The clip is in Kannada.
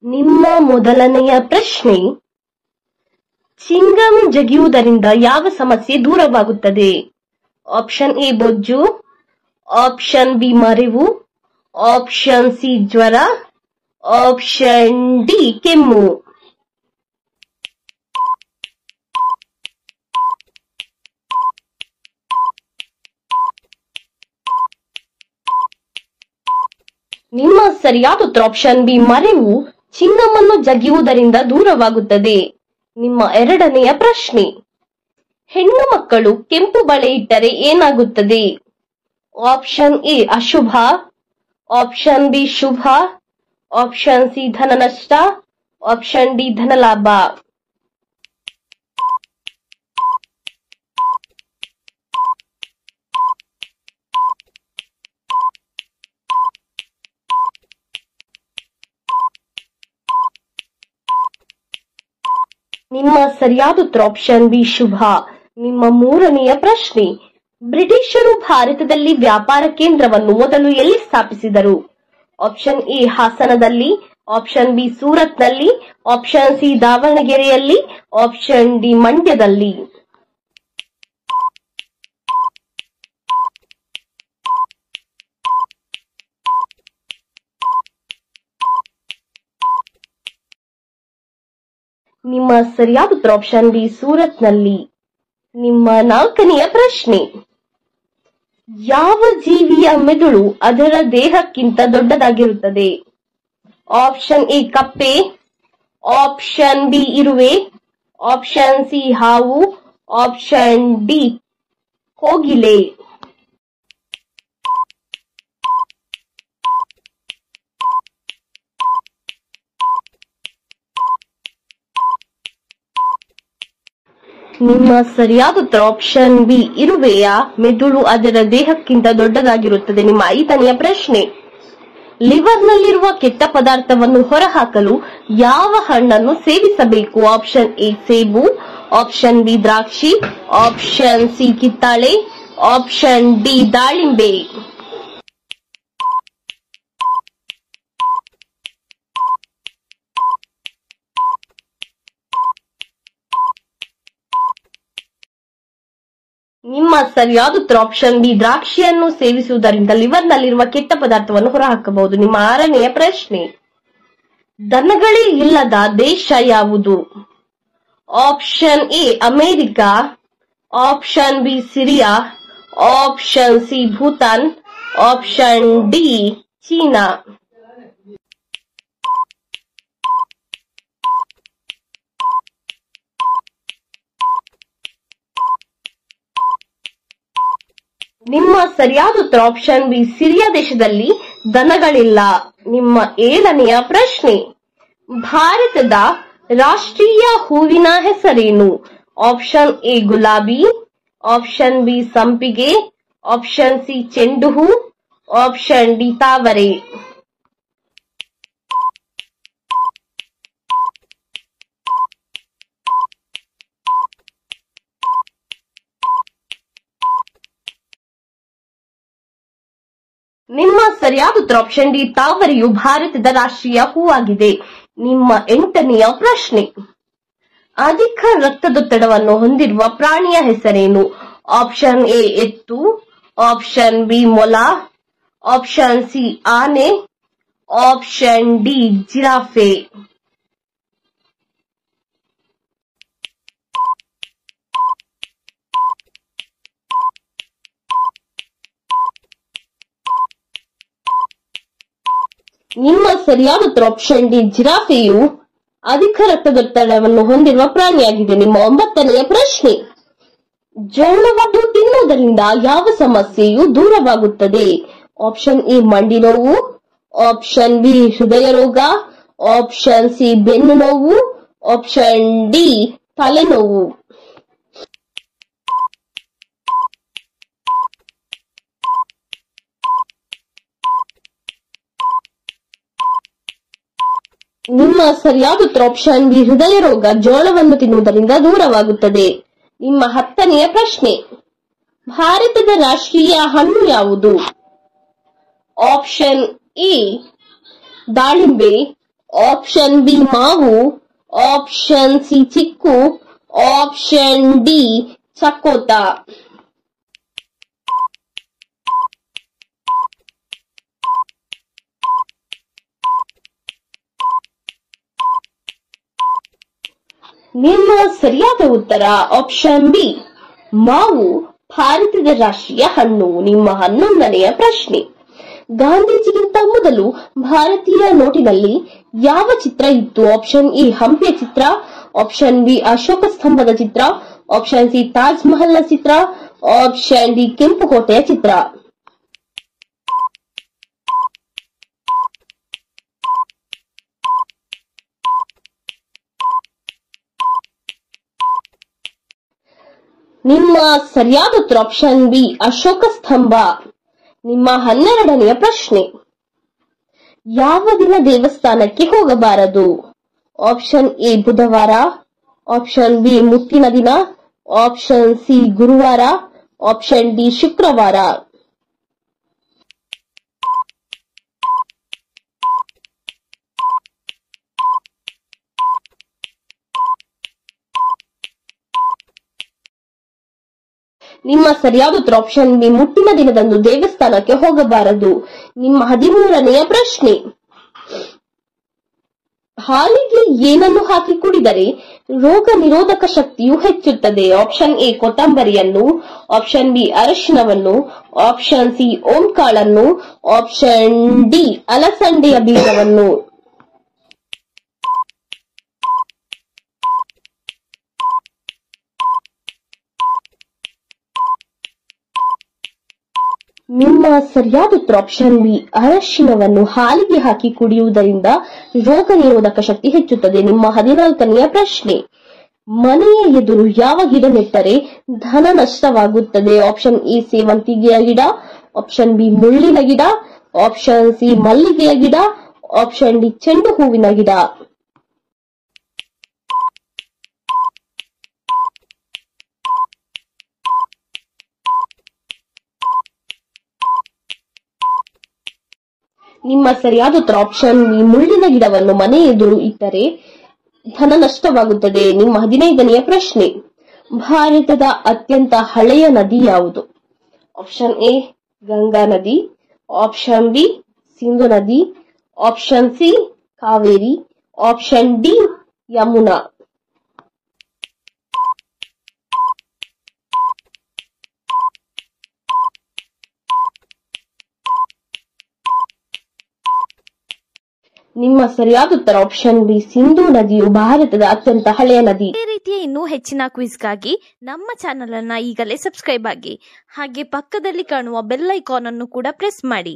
ನಿಮ್ಮ ಮೊದಲನೆಯ ಪ್ರಶ್ನೆ, ಚಿಂಗಂ ಜಗಿಯುವುದರಿಂದ ಯಾವ ಸಮಸ್ಯೆ ದೂರವಾಗುತ್ತದೆ? ಆಪ್ಷನ್ ಎ ಬೊಜ್ಜು, ಆಪ್ಷನ್ ಬಿ ಮರೆವು, ಆಪ್ಷನ್ ಸಿ ಜ್ವರ, ಆಪ್ಷನ್ ಡಿ ಕೆಮ್ಮು. ನಿಮ್ಮ ಸರಿಯಾದ ಉತ್ತರ ಆಪ್ಷನ್ ಬಿ ಮರೆವು ಚಿಂಗಮನ್ನು ಜಗಿಯುವುದರಿಂದ ದೂರವಾಗುತ್ತದೆ. ನಿಮ್ಮ ಎರಡನೆಯ ಪ್ರಶ್ನೆ, ಹೆಣ್ಣು ಮಕ್ಕಳು ಕೆಂಪು ಬಳೆ ಇಟ್ಟರೆ ಏನಾಗುತ್ತದೆ? ಆಪ್ಷನ್ ಎ ಅಶುಭ, ಆಪ್ಷನ್ ಬಿ ಶುಭ, ಆಪ್ಷನ್ ಸಿ ಧನ ನಷ್ಟ, ಆಪ್ಷನ್ ಡಿ ಧನ ಲಾಭ. ನಿಮ್ಮ ಸರಿಯಾದ ಉತ್ತರ ಆಪ್ಷನ್ ಬಿ ಶುಭ. ನಿಮ್ಮ ಮೂರನೆಯ ಪ್ರಶ್ನೆ, ಬ್ರಿಟಿಷರು ಭಾರತದಲ್ಲಿ ವ್ಯಾಪಾರ ಕೇಂದ್ರವನ್ನು ಮೊದಲು ಎಲ್ಲಿ ಸ್ಥಾಪಿಸಿದರು? ಆಪ್ಷನ್ ಎ ಹಾಸನದಲ್ಲಿ, ಆಪ್ಷನ್ ಬಿ ಸೂರತ್ನಲ್ಲಿ, ಆಪ್ಷನ್ ಸಿ ದಾವಣಗೆರೆಯಲ್ಲಿ, ಆಪ್ಷನ್ ಡಿ ಮಂಡ್ಯದಲ್ಲಿ. ನಿಮ್ಮ ಸರಿಯಾದ ಉತ್ತರ ಆಪ್ಷನ್ ಬಿ ಸೂರತ್ನಲ್ಲಿ. ನಿಮ್ಮ ನಾಲ್ಕನೆಯ ಪ್ರಶ್ನೆ, ಯಾವ ಜೀವಿಯ ಮೆದುಳು ಅದರ ದೇಹಕ್ಕಿಂತ ದೊಡ್ಡದಾಗಿರುತ್ತದೆ? ಆಪ್ಷನ್ ಎ ಕಪ್ಪೆ, ಆಪ್ಷನ್ ಬಿ ಇರುವೆ, ಆಪ್ಷನ್ ಸಿ ಹಾವು, ಆಪ್ಷನ್ ಡಿ ಕೋಗಿಲೆ. ನಿಮ್ಮ ಸರಿಯಾದ ಉತ್ತರ ಆಪ್ಷನ್ ಬಿ ಇರುವೆಯ ಮೆದುಳು ಅದರ ದೇಹಕ್ಕಿಂತ ದೊಡ್ಡದಾಗಿರುತ್ತದೆ. ನಿಮ್ಮ ಐದನೆಯ ಪ್ರಶ್ನೆ, ಲಿವರ್ನಲ್ಲಿರುವ ಕೆಟ್ಟ ಪದಾರ್ಥವನ್ನು ಹೊರಹಾಕಲು ಯಾವ ಹಣ್ಣನ್ನು ಸೇವಿಸಬೇಕು? ಆಪ್ಷನ್ ಎ ಸೇಬು, ಆಪ್ಷನ್ ಬಿ ದ್ರಾಕ್ಷಿ, ಆಪ್ಷನ್ ಸಿ ಕಿತ್ತಾಳೆ, ಆಪ್ಷನ್ ಡಿ ದಾಳಿಂಬೆ. ನಿಮ್ಮ ಸರಿಯಾದ ಉತ್ತರ ಆಪ್ಷನ್ ಬಿ ದ್ರಾಕ್ಷಿಯನ್ನು ಸೇವಿಸುವುದರಿಂದ ಲಿವರ್ನಲ್ಲಿರುವ ಕೆಟ್ಟ ಪದಾರ್ಥವನ್ನು ಹೊರಹಾಕಬಹುದು. ನಿಮ್ಮ ಆರನೆಯ ಪ್ರಶ್ನೆ, ದನಗಳೇ ಇಲ್ಲದ ದೇಶ ಯಾವುದು? Option A America, option B Syria, option C Bhutan, option D China. ನಿಮ್ಮ ಸರಿಯಾದ ಉತ್ತರ ಆಪ್ಷನ್ ಬಿ ಸಿರಿಯಾ ದೇಶದಲ್ಲಿ ದನಗಳಿಲ್ಲ. ನಿಮ್ಮ ಏಳನೆಯ ಪ್ರಶ್ನೆ, ಭಾರತದ ರಾಷ್ಟ್ರೀಯ ಹೂವಿನ ಹೆಸರೇನು? ಆಪ್ಷನ್ ಎ ಗುಲಾಬಿ, ಆಪ್ಷನ್ ಬಿ ಸಂಪಿಗೆ, ಆಪ್ಷನ್ ಸಿ ಚೆಂಡು ಹೂ, ಆಪ್ಷನ್ ಡಿ ತಾವರೆ. ನಿಮ್ಮ ಸರಿಯಾದ ಉತ್ತರ ಆಪ್ಷನ್ ಡಿ ತಾವರೆಯು ಭಾರತದ ರಾಷ್ಟ್ರೀಯ ಹೂವಾಗಿದೆ. ನಿಮ್ಮ ಎಂಟನೆಯ ಪ್ರಶ್ನೆ, ಅಧಿಕ ರಕ್ತದೊತ್ತಡವನ್ನು ಹೊಂದಿರುವ ಪ್ರಾಣಿಯ ಹೆಸರೇನು? ಆಪ್ಷನ್ ಎ ಎತ್ತು, ಆಪ್ಷನ್ ಬಿ ಮೊಲ, ಆಪ್ಷನ್ ಸಿ ಆನೆ, ಆಪ್ಷನ್ ಡಿ ಜಿರಾಫೆ. ನಿಮ್ಮ ಸರಿಯಾದ ಉತ್ತರ ಆಪ್ಷನ್ ಡಿ ಜಿರಾಫೆಯು ಅಧಿಕ ರಕ್ತದೊತ್ತಡವನ್ನು ಹೊಂದಿರುವ ಪ್ರಾಣಿಯಾಗಿದೆ. ನಿಮ್ಮ ಒಂಬತ್ತನೆಯ ಪ್ರಶ್ನೆ, ಜೋಳವನ್ನು ತಿನ್ನುವುದರಿಂದ ಯಾವ ಸಮಸ್ಯೆಯು ದೂರವಾಗುತ್ತದೆ? ಆಪ್ಷನ್ ಎ ಮಂಡಿ ನೋವು, ಆಪ್ಷನ್ ಬಿ ಹೃದಯ ರೋಗ, ಆಪ್ಷನ್ ಸಿ ಬೆನ್ನು ನೋವು, ಆಪ್ಷನ್ ಡಿ ತಲೆನೋವು. ನಿಮ್ಮ ಸರಿಯಾದ ಉತ್ತರ ಆಪ್ಷನ್ ಬಿ ಹೃದಯ ರೋಗ ಜೋಳವನ್ನು ತಿನ್ನುವುದರಿಂದ ದೂರವಾಗುತ್ತದೆ. ನಿಮ್ಮ ಹತ್ತನೆಯ ಪ್ರಶ್ನೆ, ಭಾರತದ ರಾಷ್ಟ್ರೀಯ ಹಣ್ಣು ಯಾವುದು? ಆಪ್ಷನ್ ಎ ದಾಳಿಂಬೆ, ಆಪ್ಷನ್ ಬಿ ಮಾವು, ಆಪ್ಷನ್ ಸಿ ಚಿಕ್ಕು, ಆಪ್ಷನ್ ಡಿ ಚಕೋತ. ನಿಮ್ಮ ಸರಿಯಾದ ಉತ್ತರ ಆಪ್ಷನ್ ಬಿ ಮಾವು ಭಾರತದ ರಾಷ್ಟ್ರೀಯ ಹಣ್ಣು. ನಿಮ್ಮ 11ನೆಯ ಪ್ರಶ್ನೆ, ಗಾಂಧೀಜಿಗಿಂತ ಮೊದಲು ಭಾರತೀಯ ನೋಟಿನಲ್ಲಿ ಯಾವ ಚಿತ್ರ ಇತ್ತು? ಆಪ್ಷನ್ ಎ ಹಂಪಿಯ ಚಿತ್ರ, ಆಪ್ಷನ್ ಬಿ ಅಶೋಕ ಸ್ತಂಭದ ಚಿತ್ರ, ಆಪ್ಷನ್ ಸಿ ತಾಜ್ ಮಹಲ್ನ ಚಿತ್ರ, ಆಪ್ಷನ್ ಡಿ ಕೆಂಪುಕೋಟೆಯ ಚಿತ್ರ. ನಿಮ್ಮ ಸರಿಯಾದ ಉತ್ತರ ಆಪ್ಷನ್ ಬಿ ಅಶೋಕ ಸ್ತಂಭ. ನಿಮ್ಮ 12ನೆಯ ಪ್ರಶ್ನೆ, ಯಾವ ದಿನ ದೇವಸ್ಥಾನಕ್ಕೆ ಹೋಗಬಾರದು? ಆಪ್ಷನ್ ಎ ಬುಧವಾರ, ಆಪ್ಷನ್ ಬಿ ಮುತ್ತಿನ ದಿನ, ಆಪ್ಷನ್ ಸಿ ಗುರುವಾರ, ಆಪ್ಷನ್ ಡಿ ಶುಕ್ರವಾರ. ನಿಮ್ಮ ಸರಿಯಾದ ಉತ್ತರ ಆಪ್ಷನ್ ಬಿ ಮುಟ್ಟಿನ ದಿನದಂದು ದೇವಸ್ಥಾನಕ್ಕೆ ಹೋಗಬಾರದು. ನಿಮ್ಮ 13ನೆಯ ಪ್ರಶ್ನೆ, ಹಾಲಿಗೆ ಏನನ್ನು ಹಾಕಿ ಕುಡಿದರೆ ರೋಗ ನಿರೋಧಕ ಶಕ್ತಿಯು ಹೆಚ್ಚುತ್ತದೆ? ಆಪ್ಷನ್ ಎ ಕೊತ್ತಂಬರಿಯನ್ನು, ಆಪ್ಷನ್ ಬಿ ಅರಿಶಿನವನ್ನು, ಆಪ್ಷನ್ ಸಿ ಓಂಕಾಳನ್ನು, ಆಪ್ಷನ್ ಡಿ ಅಲಸಂದೆಯ ಬೀಜವನ್ನು. ನಿಮ್ಮ ಸರಿಯಾದ ಉತ್ತರ ಆಪ್ಷನ್ ಬಿ ಅರಶಿನವನ್ನು ಹಾಲಿಗೆ ಹಾಕಿ ಕುಡಿಯುವುದರಿಂದ ರೋಗ ನಿರೋಧಕ ಶಕ್ತಿ ಹೆಚ್ಚುತ್ತದೆ. ನಿಮ್ಮ 14ನೆಯ ಪ್ರಶ್ನೆ, ಮನೆಯ ಎದುರು ಯಾವ ಗಿಡ ನೆಟ್ಟರೆ ಧನ ನಷ್ಟವಾಗುತ್ತದೆ? ಆಪ್ಷನ್ ಎ ಸೇವಂತಿಗೆಯ ಗಿಡ, ಆಪ್ಷನ್ ಬಿ ಮುಳ್ಳಿನ ಗಿಡ, ಆಪ್ಷನ್ ಸಿ ಮಲ್ಲಿಗೆಯ ಗಿಡ, ಆಪ್ಷನ್ ಡಿ ಚೆಂಡು ಹೂವಿನ ಗಿಡ. ನಿಮ್ಮ ಸರಿಯಾದ ಉತ್ತರ ಆಪ್ಷನ್ ಬಿ ಮುಳ್ಳಿನ ಗಿಡವನ್ನು ಮನೆ ಎದುರು ಇಟ್ಟರೆ ಧನ ನಷ್ಟವಾಗುತ್ತದೆ. ನಿಮ್ಮ 15ನೆಯ ಪ್ರಶ್ನೆ, ಭಾರತದ ಅತ್ಯಂತ ಹಳೆಯ ನದಿ ಯಾವುದು? ಆಪ್ಷನ್ ಎ ಗಂಗಾ ನದಿ, ಆಪ್ಷನ್ ಬಿ ಸಿಂಧು ನದಿ, option C Kaveri, option D Yamuna. ನಿಮ್ಮ ಸರಿಯಾದ ಉತ್ತರ ಆಪ್ಷನ್ ಬಿ ಸಿಂಧು ನದಿಯು ಭಾರತದ ಅತ್ಯಂತ ಹಳೆಯ ನದಿ. ಇದೇ ರೀತಿಯ ಇನ್ನೂ ಹೆಚ್ಚಿನ ಕ್ವಿಜ್ಗಾಗಿ ನಮ್ಮ ಚಾನೆಲ್ ಅನ್ನು ಈಗಲೇ ಸಬ್ಸ್ಕ್ರೈಬ್ ಆಗಿ, ಹಾಗೆ ಪಕ್ಕದಲ್ಲಿ ಕಾಣುವ ಬೆಲ್ ಐಕಾನ್ ಅನ್ನು ಕೂಡ ಪ್ರೆಸ್ ಮಾಡಿ.